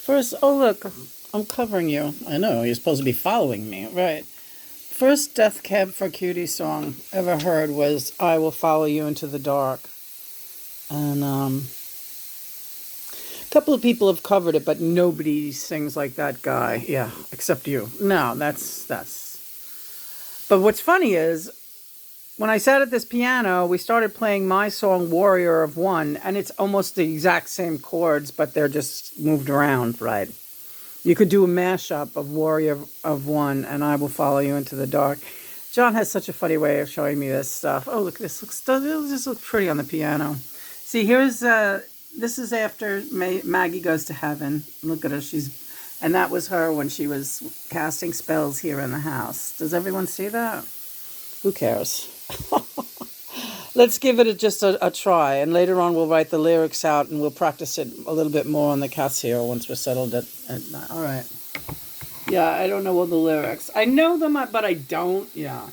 First, oh look, I'm covering you. I know, you're supposed to be following me, right? First Death Cab for Cutie song ever heard was I Will Follow You Into the Dark. And a couple of people have covered it, but nobody sings like that guy. Yeah, except you. No, that's. But what's funny is, when I sat at this piano, we started playing my song Warrior of One, and it's almost the exact same chords, but they're just moved around, right? You could do a mashup of Warrior of One and I Will Follow You Into the Dark. John has such a funny way of showing me this stuff. Oh, look, this looks pretty on the piano. See, here's this is after Maggie goes to heaven. Look at her, and that was her when she was casting spells here in the house. Does everyone see that? Who cares? Let's give it just a try, and later on we'll write the lyrics out and we'll practice it a little bit more on the Casio once we're settled at night. All right. Yeah, I don't know all the lyrics. I know them, but I don't. Yeah.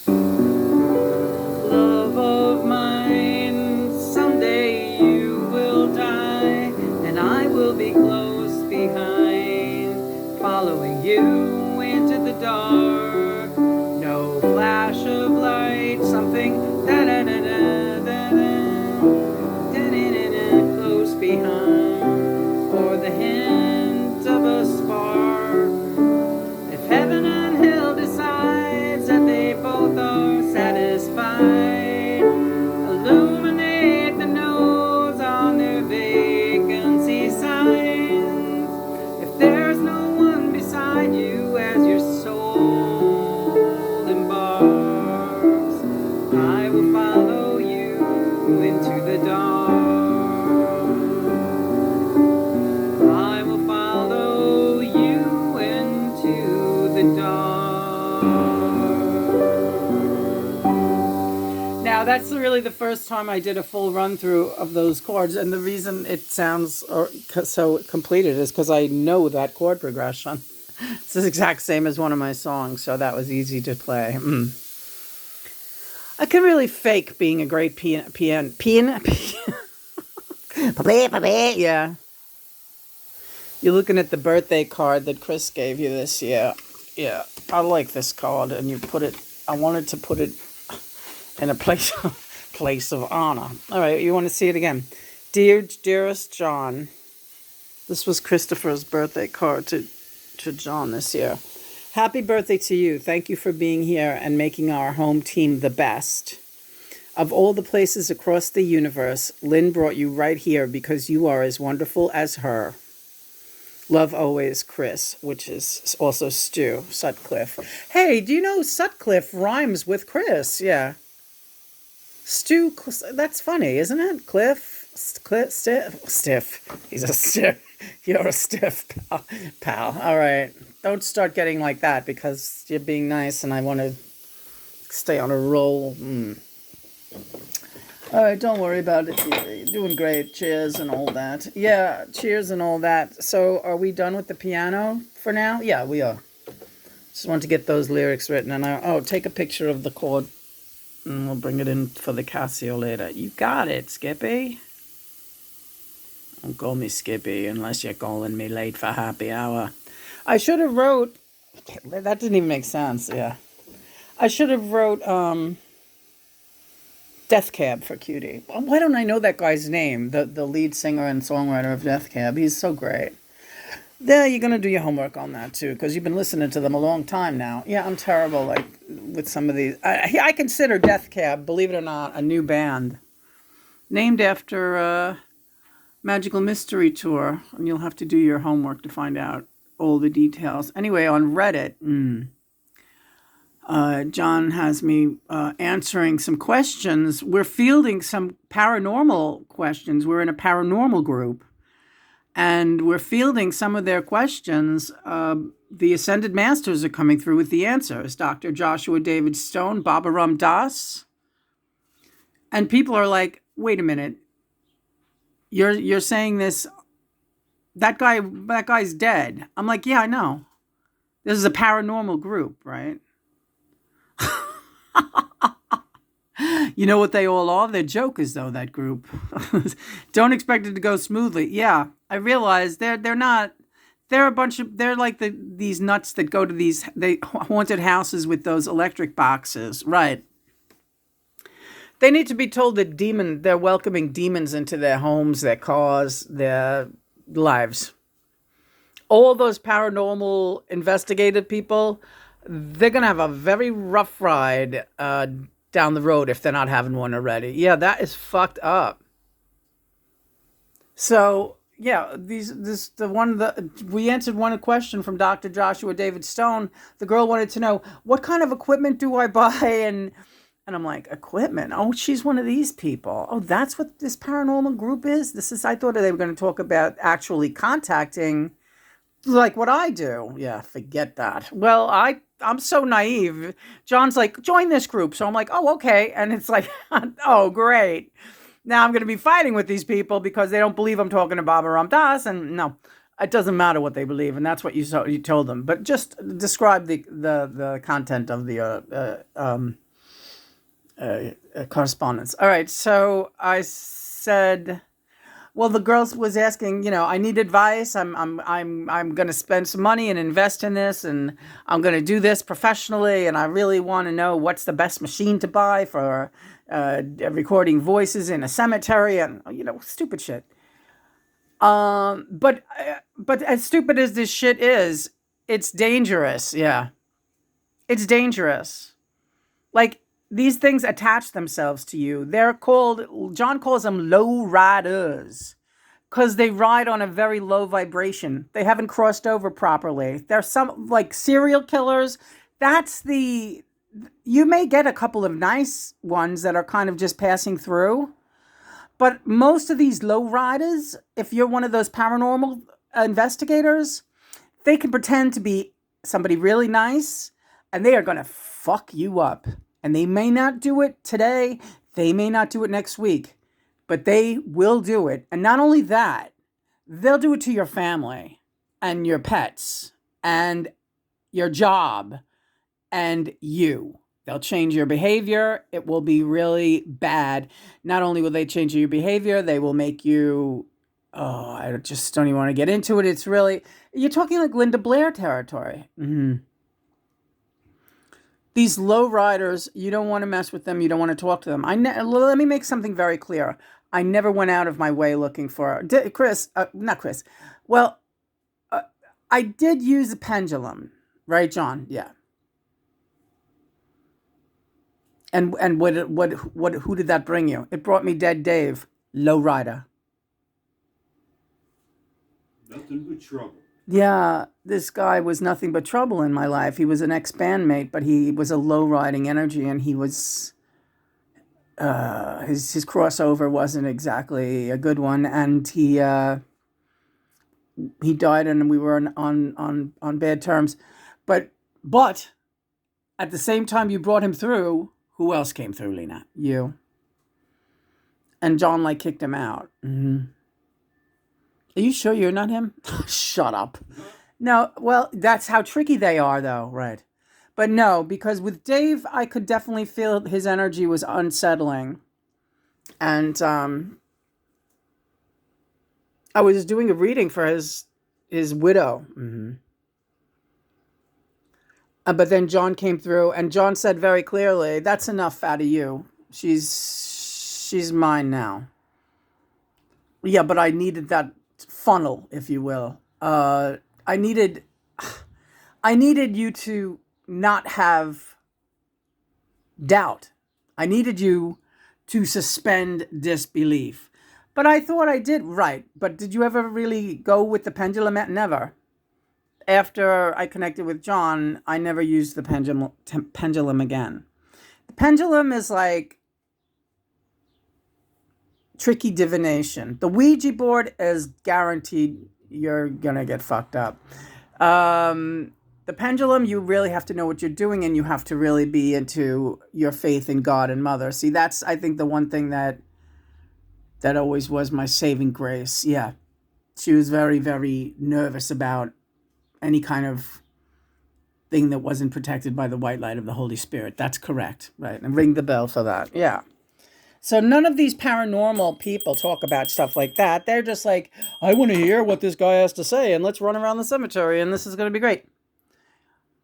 Love of mine, someday you will die, and I will be close behind, following you into the dark. No flash of light, something close behind, or the hint of a spark. If heaven and hell decides that they both are satisfied, illuminate the nodes on their vacancy signs. If there's no one beside you as your soul embarks, I will follow you into the dark. I will follow you into the dark. Now, that's really the first time I did a full run through of those chords, and the reason it sounds so completed is because I know that chord progression. It's the exact same as one of my songs, so that was easy to play. I can really fake being a great pianist. Yeah. You're looking at the birthday card that Chris gave you this year. Yeah, I like this card, and I wanted to put it in a place of honor. All right, you want to see it again? Dearest John, this was Christopher's birthday card to John this year. Happy birthday to you. Thank you for being here and making our home team the best. Of all the places across the universe, Lynn brought you right here because you are as wonderful as her. Love always, Chris, which is also Stu, Sutcliffe. Hey, do you know Sutcliffe rhymes with Chris? Yeah. Stu, that's funny, isn't it? Stiff. He's a stiff. You're a stiff pal. All right. Don't start getting like that because you're being nice and I want to stay on a roll. All right, don't worry about it. You're doing great. Cheers and all that. Yeah, cheers and all that. So are we done with the piano for now? Yeah, we are. Just want to get those lyrics written. And take a picture of the chord. And we'll bring it in for the Casio later. You got it, Skippy. Don't call me Skippy unless you're calling me late for happy hour. I should have wrote... That didn't even make sense, yeah. I should have wrote Death Cab for Cutie. Why don't I know that guy's name? The lead singer and songwriter of Death Cab. He's so great. Yeah, you're going to do your homework on that, too, because you've been listening to them a long time now. Yeah, I'm terrible, with some of these. I consider Death Cab, believe it or not, a new band. Named after Magical Mystery Tour. And you'll have to do your homework to find out all the details. Anyway, on Reddit, John has me answering some questions. We're fielding some paranormal questions. We're in a paranormal group. And we're fielding some of their questions. The Ascended Masters are coming through with the answers. Dr. Joshua David Stone, Baba Ram Das. And people are like, wait a minute. You're saying this, that guy's dead. I'm like, yeah, I know. This is a paranormal group, right? You know what they all are? They're jokers, though, that group. Don't expect it to go smoothly. Yeah, I realize they're not. They're a bunch of. They're like these nuts that go to these haunted houses with those electric boxes, right? They need to be told that they're welcoming demons into their homes, their cars, their lives. All those paranormal investigative people, they're going to have a very rough ride down the road if they're not having one already. Yeah, that is fucked up. So, yeah, we answered one question from Dr. Joshua David Stone. The girl wanted to know, what kind of equipment do I buy? And I'm like, equipment? Oh, she's one of these people. Oh, that's what this paranormal group is? I thought they were going to talk about actually contacting, like what I do. Yeah, forget that. Well, I'm so naive. John's like, join this group. So I'm like, oh, okay. And it's like, oh, great. Now I'm going to be fighting with these people because they don't believe I'm talking to Baba Ram Das. And no, it doesn't matter what they believe. And that's what you told them. But just describe the content of the correspondence. All right. So I said, well, the girls was asking, I need advice. I'm going to spend some money and invest in this, and I'm going to do this professionally, and I really want to know what's the best machine to buy for recording voices in a cemetery, and stupid shit. But as stupid as this shit is, it's dangerous. Yeah, it's dangerous. Like, these things attach themselves to you. John calls them low riders, because they ride on a very low vibration. They haven't crossed over properly. There's some, like, serial killers. You may get a couple of nice ones that are kind of just passing through. But most of these low riders, if you're one of those paranormal investigators, they can pretend to be somebody really nice, and they are going to fuck you up. And they may not do it today. They may not do it next week. But they will do it. And not only that, they'll do it to your family and your pets and your job and you. They'll change your behavior. It will be really bad. Not only will they change your behavior, they will make you... Oh, I just don't even want to get into it. It's really... You're talking like Linda Blair territory. Mm-hmm. These low riders, you don't want to mess with them. You don't want to talk to them. Let me make something very clear. I never went out of my way looking for... not Chris. Well, I did use a pendulum. Right, John? Yeah. And who did that bring you? It brought me Dead Dave, low rider. Nothing but trouble. Yeah, this guy was nothing but trouble in my life. He was an ex-bandmate, but he was a low-riding energy, and he was... his crossover wasn't exactly a good one, and he died, and we were on bad terms. But at the same time you brought him through, who else came through, Lena? You. And John, kicked him out. Mm-hmm. Are you sure you're not him? Shut up. No, well, that's how tricky they are, though, right? But no, because with Dave, I could definitely feel his energy was unsettling. And I was doing a reading for his widow. Mm-hmm. But then John came through, and John said very clearly, that's enough out of you. She's mine now. Yeah, but I needed that funnel, if you will. I needed you to not have doubt. I needed you to suspend disbelief. But I thought I did right. But did you ever really go with the pendulum? Never. After I connected with John, I never used the pendulum again. The pendulum is like tricky divination. The Ouija board is guaranteed you're going to get fucked up. The pendulum, you really have to know what you're doing, and you have to really be into your faith in God and Mother. See, that's, I think, the one thing that always was my saving grace. Yeah. She was very, very nervous about any kind of thing that wasn't protected by the white light of the Holy Spirit. That's correct, right? And ring the bell for that. Yeah. So none of these paranormal people talk about stuff like that. They're just like, I want to hear what this guy has to say, and let's run around the cemetery, and this is going to be great.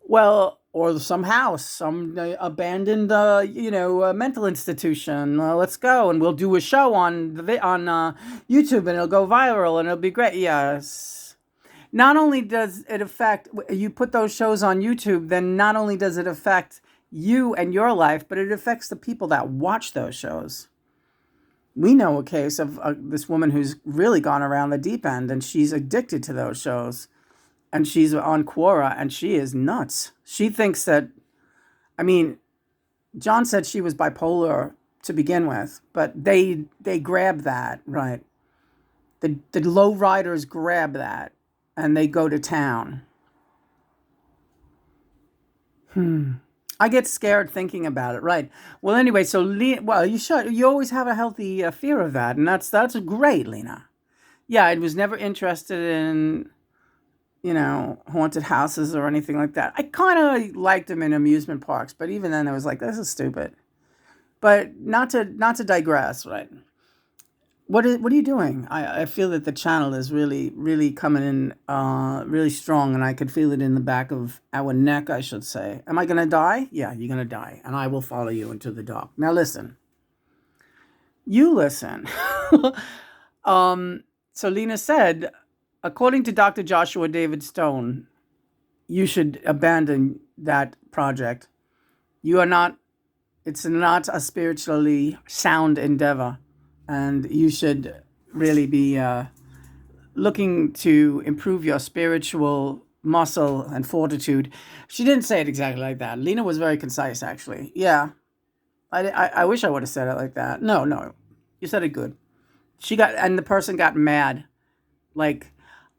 Well, or some house, some abandoned, mental institution. Let's go, and we'll do a show on YouTube, and it'll go viral, and it'll be great. Yes. Not only does it affect you put those shows on YouTube, then not only does it affect you and your life, but it affects the people that watch those shows. We know a case of this woman who's really gone around the deep end, and she's addicted to those shows. And she's on Quora, and she is nuts. She thinks that, John said she was bipolar to begin with, but they grab that, right? The low riders grab that, and they go to town. I get scared thinking about it, right? Well, anyway, so you should. You always have a healthy fear of that, and that's great, Lena. Yeah, I was never interested in haunted houses or anything like that. I kind of liked them in amusement parks, but even then I was like, this is stupid. But not to digress, right? What are you doing? I feel that the channel is really, really coming in really strong, and I could feel it in the back of our neck, I should say. Am I going to die? Yeah, you're going to die, and I will follow you into the dark. Now listen. You listen. So Lena said, according to Dr. Joshua David Stone, you should abandon that project. It's not a spiritually sound endeavor, and you should really be looking to improve your spiritual muscle and fortitude. She didn't say it exactly like that. Lena was very concise, actually. Yeah, I wish I would have said it like that. No, you said it good. And the person got mad. Like,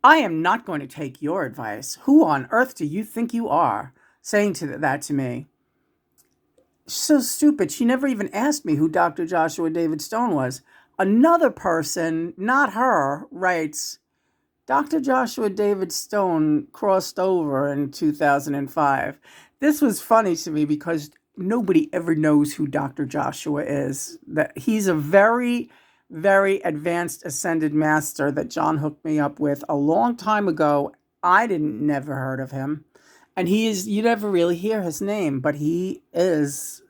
I am not going to take your advice. Who on earth do you think you are? Saying that to me. So stupid. She never even asked me who Dr. Joshua David Stone was. Another person, not her, writes, Dr. Joshua David Stone crossed over in 2005. This was funny to me because nobody ever knows who Dr. Joshua is. That he's a very, very advanced ascended master that John hooked me up with a long time ago. I never heard of him. And you never really hear his name, but he is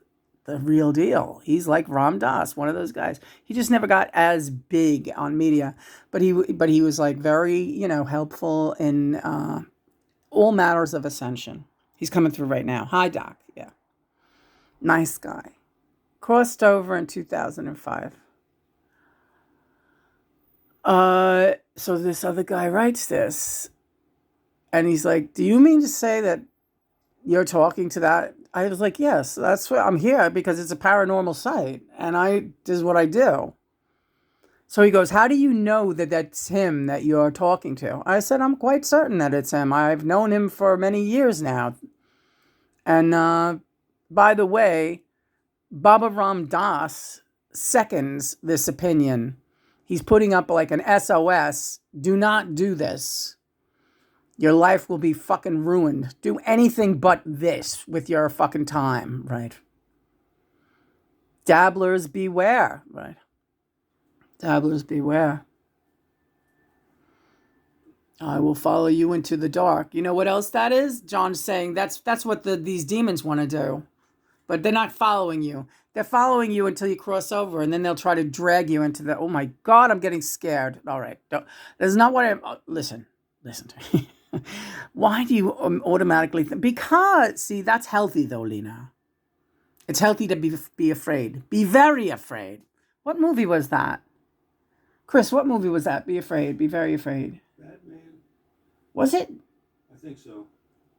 the real deal. He's like Ram Dass, one of those guys. He just never got as big on media, but he was like very, helpful in all matters of ascension. He's coming through right now. Hi, Doc. Yeah. Nice guy. Crossed over in 2005. So this other guy writes this, and he's like, do you mean to say that you're talking to that? I was like, yes, that's what I'm here because it's a paranormal site, and this is what I do. So he goes, how do you know that that's him that you're talking to? I said, I'm quite certain that it's him. I've known him for many years now. And by the way, Baba Ram Dass seconds this opinion. He's putting up like an SOS. Do not do this. Your life will be fucking ruined. Do anything but this with your fucking time, right? Dabblers beware, right? Dabblers beware. I will follow you into the dark. You know what else that is? John's saying that's what these demons want to do. But they're not following you. They're following you until you cross over, and then they'll try to drag you into the, oh my God, I'm getting scared. All right. That's not what I'm, listen to me. Why do you automatically think? Because, see, that's healthy though, Lena. It's healthy to be afraid. Be very afraid. What movie was that? Chris, what movie was that? Be afraid. Be very afraid. Batman. Was it? I think so.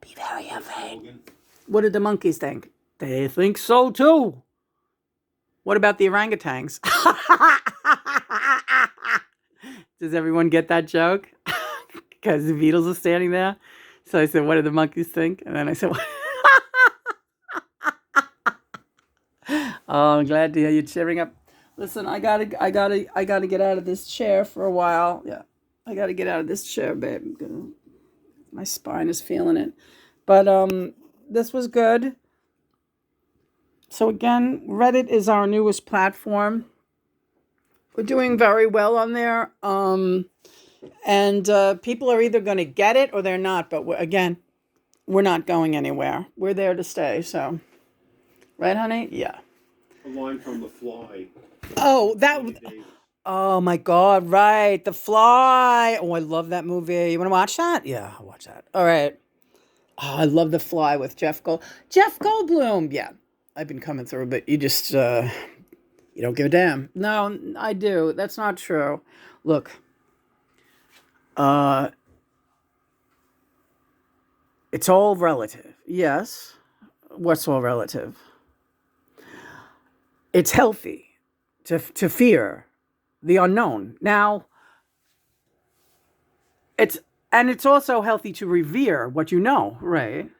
Be very afraid. What did the monkeys think? They think so too. What about the orangutans? Does everyone get that joke? Because the Beatles are standing there. So I said, what do the monkeys think? And then I said, oh, I'm glad to hear you cheering up. Listen, I gotta get out of this chair for a while. Yeah, I gotta get out of this chair, babe. My spine is feeling it. But this was good. So again, Reddit is our newest platform. We're doing very well on there. And people are either going to get it or they're not. But again, we're not going anywhere. We're there to stay. So, right, honey? Yeah. A line from The Fly. Oh, David Davis. oh my God, right. The Fly. Oh, I love that movie. You want to watch that? Yeah, I'll watch that. All right. Oh, I love The Fly with Jeff Goldblum. Yeah. I've been coming through, but you just, you don't give a damn. No, I do. That's not true. Look, it's all relative. Yes. What's all relative? It's healthy to fear the unknown. Now, it's also healthy to revere what you know, right?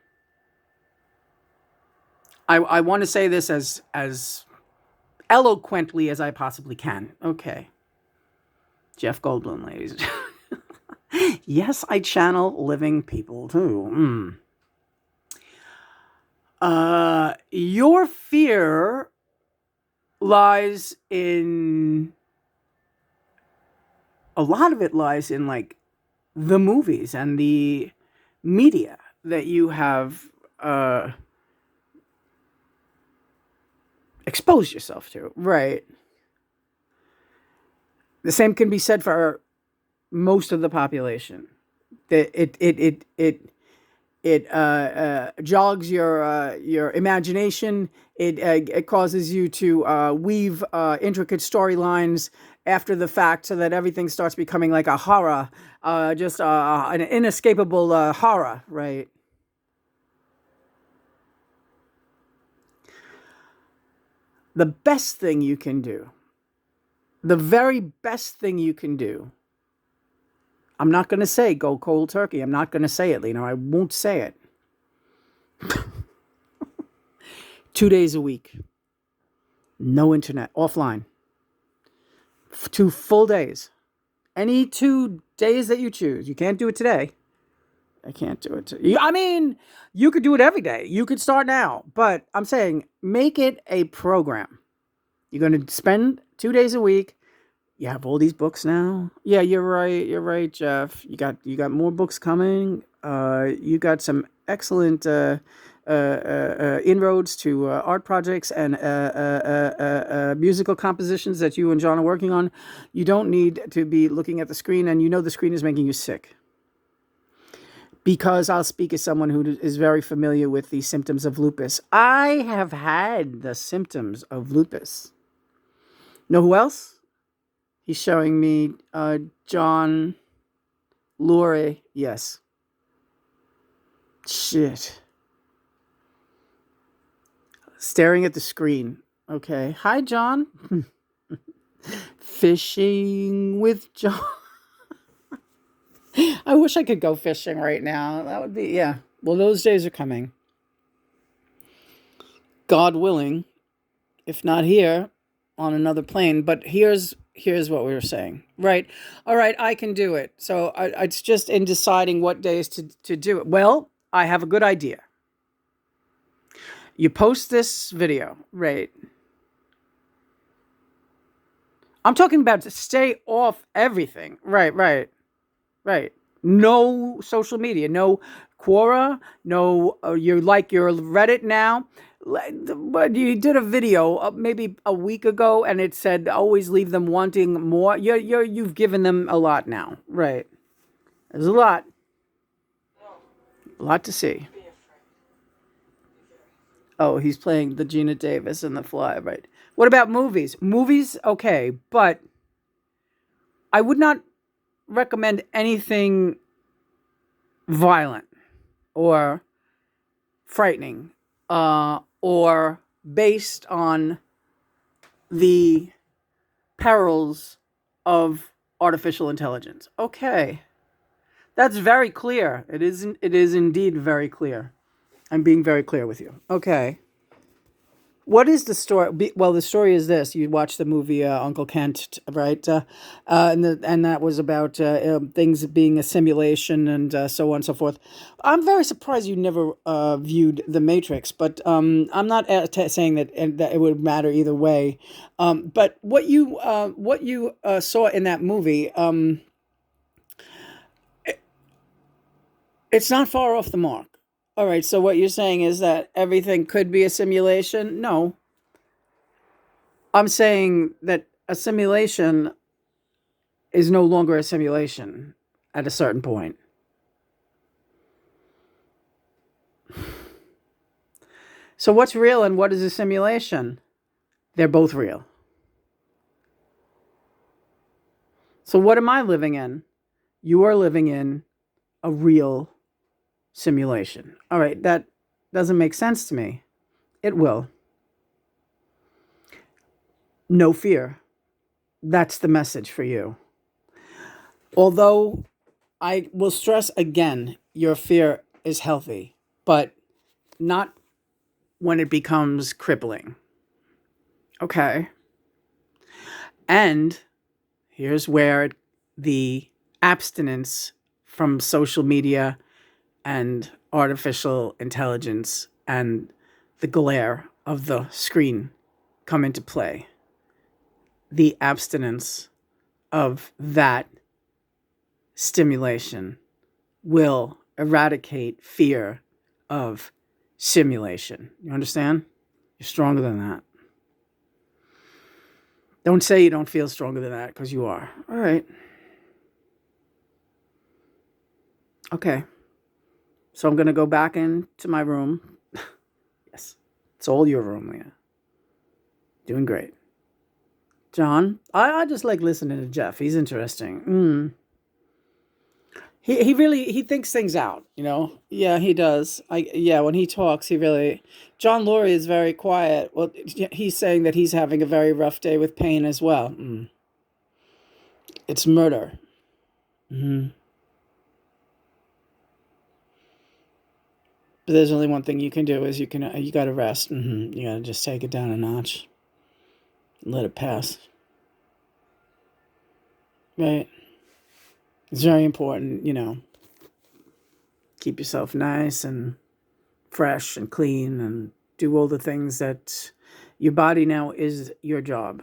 I want to say this as eloquently as I possibly can. Okay. Jeff Goldblum, ladies. Yes, I channel living people too. Your fear lies in, a lot of it lies in like the movies and the media that you have exposed yourself to, right? The same can be said for most of the population. That it jogs your imagination. It causes you to weave intricate storylines after the fact, so that everything starts becoming like a horror, just an inescapable horror, right? The best thing you can do, the very best thing you can do. I'm not going to say go cold turkey. I'm not going to say it, Lena. I won't say it. 2 days a week. No internet. Offline. 2 full days. Any 2 days that you choose. You can't do it today. I can't do it. I mean, you could do it every day. You could start now. But I'm saying make it a program. You're going to spend 2 days a week. You have all these books now. Yeah, you're right. You're right, Jeff. You got more books coming. You got some excellent inroads to art projects and musical compositions that you and John are working on. You don't need to be looking at the screen, and you know the screen is making you sick. Because I'll speak as someone who is very familiar with the symptoms of lupus. I have had the symptoms of lupus. Know who else? He's showing me John Lurie. Yes. Shit. Staring at the screen. Okay. Hi, John. Fishing with John. I wish I could go fishing right now. That would be, yeah. Well, those days are coming. God willing, if not here, on another plane. But here's what we were saying. Right. All right, I can do it. So it's just in deciding what days to do it. Well, I have a good idea. You post this video, right? I'm talking about to stay off everything. Right. No social media, no Quora, no, you're like your Reddit now. But you did a video maybe a week ago, and it said always leave them wanting more. You've given them a lot now, right? There's a lot to see. Oh, he's playing the Gina Davis in The Fly, right? What about movies? Movies, okay, but I would not recommend anything violent or frightening or based on the perils of artificial intelligence. Okay. That's very clear. It is indeed very clear. I'm being very clear with you. Okay. What is the story? Well, the story is this: you watch the movie Uncle Kent, right? And that was about things being a simulation and so on and so forth. I'm very surprised you never viewed The Matrix, but I'm not saying that it would matter either way. But what you saw in that movie, it's not far off the mark. All right, so what you're saying is that everything could be a simulation? No, I'm saying that a simulation is no longer a simulation at a certain point. So what's real and what is a simulation? They're both real. So what am I living in? You are living in a real simulation. All right, that doesn't make sense to me. It will. No fear. That's the message for you. Although I will stress again, your fear is healthy, but not when it becomes crippling. Okay. And here's where the abstinence from social media and artificial intelligence and the glare of the screen come into play. The abstinence of that stimulation will eradicate fear of simulation. You understand? You're stronger than that. Don't say you don't feel stronger than that, because you are. All right. Okay. So I'm going to go back into my room. Yes. It's all your room, Leah. Doing great. John, I just like listening to Jeff. He's interesting. He really thinks things out, you know. Yeah, he does. When he talks, John Laurie is very quiet. Well, he's saying that he's having a very rough day with pain as well. It's murder. But there's only one thing you can do: is you got to rest. You got to just take it down a notch. Let it pass. Right. It's very important, you know. Keep yourself nice and fresh and clean and do all the things that your body now is your job.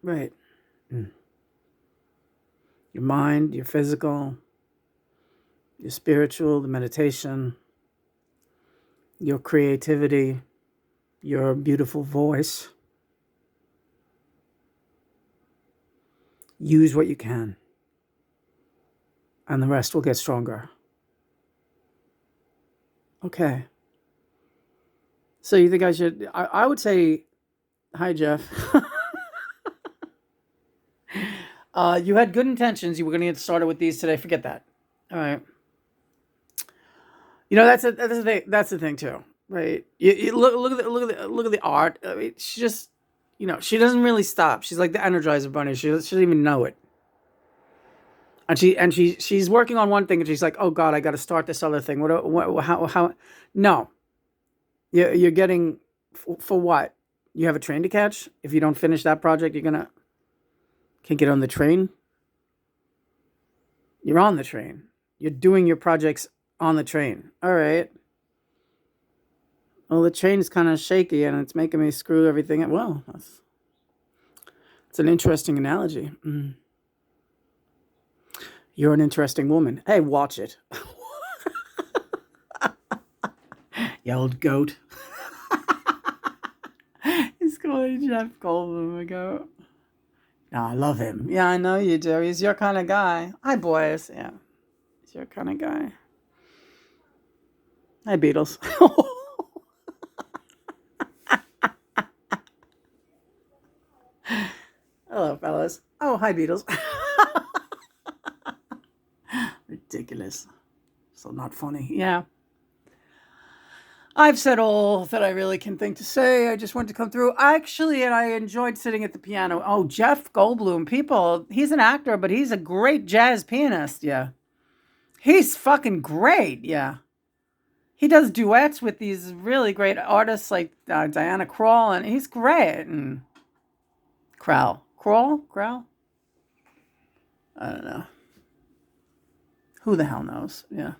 Right. Your mind, your physical, your spiritual, the meditation, your creativity, your beautiful voice. Use what you can, and the rest will get stronger. Okay. So you think I should... I would say, hi, Jeff. You had good intentions. You were going to get started with these today. Forget that. All right. You know, that's the thing too, right? You look at the art. I mean, she just, you know, she doesn't really stop. She's like the Energizer Bunny. She doesn't even know it. And she's working on one thing, and she's like, oh God, I got to start this other thing. How? No, you're getting for what? You have a train to catch. If you don't finish that project, can't get on the train. You're on the train. You're doing your projects on the train. All right. Well, the train's kind of shaky, and it's making me screw everything up. Well, it's an interesting analogy. You're an interesting woman. Hey, watch it. You old goat. He's calling Jeff Goldblum a goat. No, I love him. Yeah, I know you do. He's your kind of guy. Hi, boys. Yeah, he's your kind of guy. Hi, Beatles. Hello, fellas. Oh, hi, Beatles. Ridiculous. So not funny. Yeah. I've said all that I really can think to say. I just wanted to come through. And I enjoyed sitting at the piano. Oh, Jeff Goldblum. People, he's an actor, but he's a great jazz pianist. Yeah. He's fucking great. Yeah. he does duets with these really great artists like Diana Krall, and he's great. And Krall? I don't know. Who the hell knows? Yeah.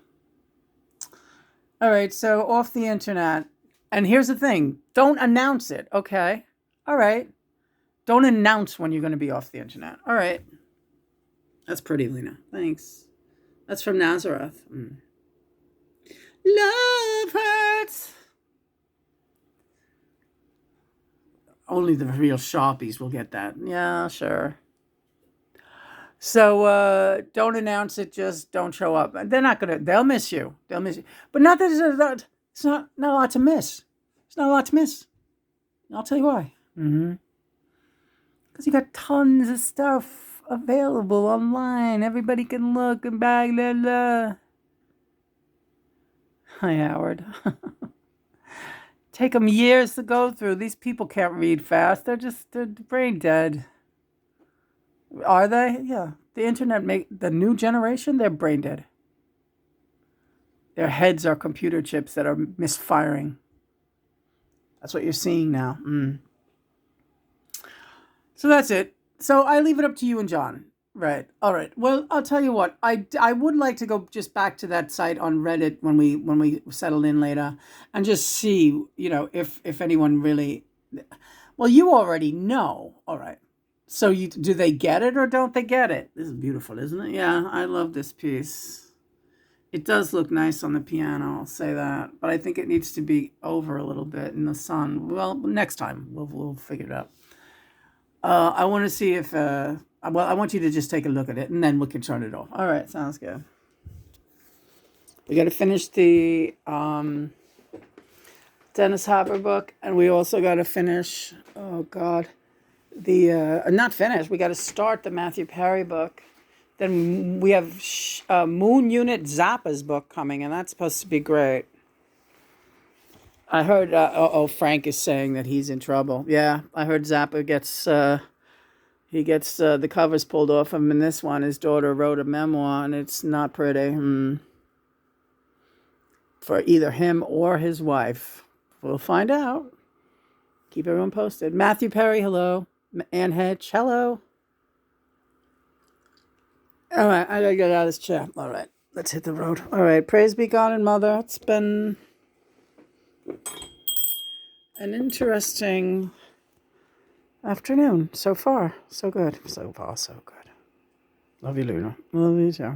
All right, so off the internet. And here's the thing. Don't announce it, okay? All right. Don't announce when you're going to be off the internet. All right. That's pretty, Lena. Thanks. That's from Nazareth. Love hurts. Only the real Sharpies will get that. Yeah, sure. So don't announce it. Just don't show up. They're not gonna. They'll miss you. They'll miss you. But not that it's not a lot to miss. It's not a lot to miss. I'll tell you why. Because you got tons of stuff available online. Everybody can look and blah blah blah. Hi, Howard. Take them years to go through. These people can't read fast. They're brain dead. Are they? Yeah. The internet the new generation, they're brain dead. Their heads are computer chips that are misfiring. That's what you're seeing now. So that's it. So I leave it up to you and John. Right. All right. Well, I'll tell you what. I would like to go just back to that site on Reddit when we settle in later and just see, if anyone really. Well, you already know. All right. So do they get it or don't they get it? This is beautiful, isn't it? Yeah, I love this piece. It does look nice on the piano, I'll say that. But I think it needs to be over a little bit in the sun. Well, next time we'll figure it out. I want to see if I want you to just take a look at it and then we can turn it off. All right, sounds good. We got to finish the Dennis Hopper book, and we also got to finish. Oh God. Not finished. We got to start the Matthew Perry book. Then we have Moon Unit Zappa's book coming, and that's supposed to be great. I heard. Frank is saying that he's in trouble. Yeah, I heard Zappa gets the covers pulled off him in this one. His daughter wrote a memoir, and it's not pretty for either him or his wife. We'll find out. Keep everyone posted. Matthew Perry, hello. Ann Hedge, hello. All right, I gotta get out of this chair. All right, let's hit the road. All right, praise be God and Mother. It's been an interesting afternoon so far. So good. So far, so good. Love you, Luna. Love you, too.